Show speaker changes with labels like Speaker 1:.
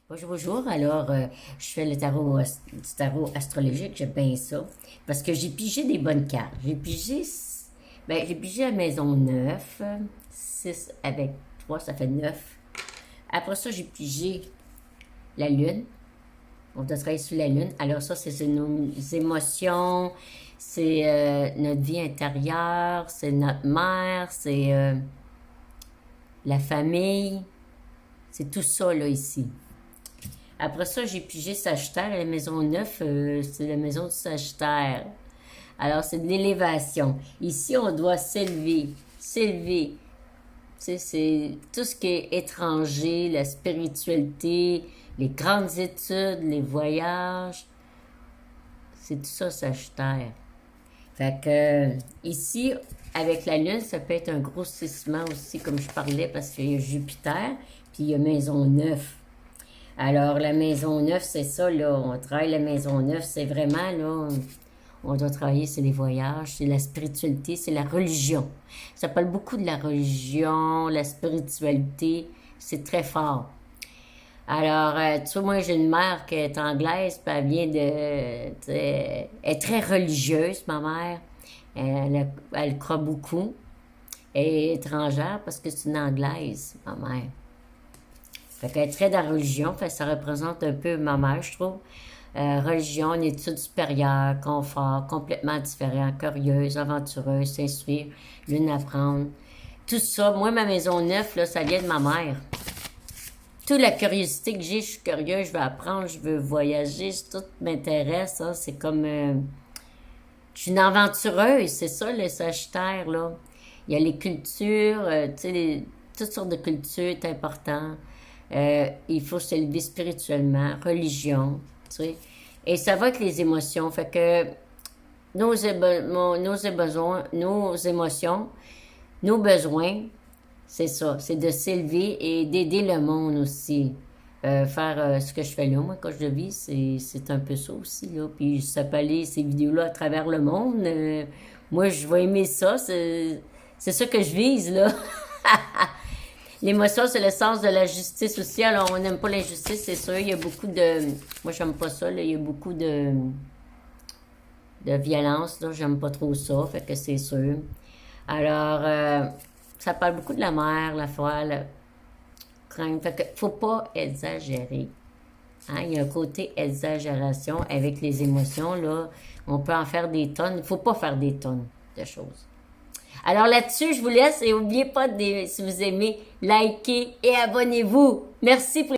Speaker 1: Bonjour, bonjour. Alors, je fais le tarot, du tarot astrologique, j'aime bien ça. Parce que j'ai pigé des bonnes cartes. J'ai pigé la maison 9, 6 avec 3, ça fait 9. Après ça, j'ai pigé la lune. On doit travailler sur la lune. Alors ça, c'est nos émotions, c'est notre vie intérieure, c'est notre mère, c'est la famille. C'est tout ça, là, ici. Après ça, j'ai pigé Sagittaire. La maison 9, c'est la maison du Sagittaire. Alors, c'est de l'élévation. Ici, on doit s'élever. S'élever. Tu sais, c'est tout ce qui est étranger, la spiritualité, les grandes études, les voyages. C'est tout ça, Sagittaire. Fait que, ici, avec la Lune, ça peut être un grossissement aussi, comme je parlais, parce qu'il y a Jupiter, puis il y a maison 9. Alors, la maison 9, c'est ça, là. On travaille la maison 9, c'est vraiment, là, on doit travailler, c'est les voyages, c'est la spiritualité, c'est la religion. Ça parle beaucoup de la religion, la spiritualité, c'est très fort. Alors, tu vois, moi, j'ai une mère qui est anglaise, puis elle vient de... Elle est très religieuse, ma mère. Elle croit beaucoup. Elle est étrangère parce que c'est une anglaise, ma mère. Fait qu'elle est très dans la religion, fait que ça représente un peu ma mère, je trouve. Religion, une étude supérieure, confort, complètement différent, curieuse, aventureuse, s'instruire, l'une apprendre. Tout ça, moi, ma maison neuve, là, ça vient de ma mère. Toute la curiosité que j'ai, je suis curieuse, je veux apprendre, je veux voyager, tout m'intéresse, hein, c'est comme... je suis une aventureuse, c'est ça, le Sagittaire, là. Il y a les cultures, tu sais, toutes sortes de cultures, c'est important. Il faut s'élever spirituellement, religion, tu sais. Et ça va avec les émotions. Fait que nos émotions, nos besoins, c'est ça. C'est de s'élever et d'aider le monde aussi. Faire ce que je fais là, moi, quand je le vis, c'est un peu ça aussi, là. Puis ça peut aller, ces vidéos-là, à travers le monde. Moi, je vais aimer ça. C'est ça que je vise, là. L'émotion, c'est le sens de la justice aussi. Alors, on n'aime pas l'injustice, c'est sûr. Il y a beaucoup de... Moi, j'aime pas ça, là. Il y a beaucoup de violence, là. J'aime pas trop ça, fait que c'est sûr. Alors, ça parle beaucoup de la mère, la foi, la crainte. Fait que faut pas exagérer. Hein? Il y a un côté exagération avec les émotions, là. On peut en faire des tonnes. Il faut pas faire des tonnes de choses. Alors là-dessus, je vous laisse et n'oubliez pas, si vous aimez, likez et abonnez-vous. Merci pour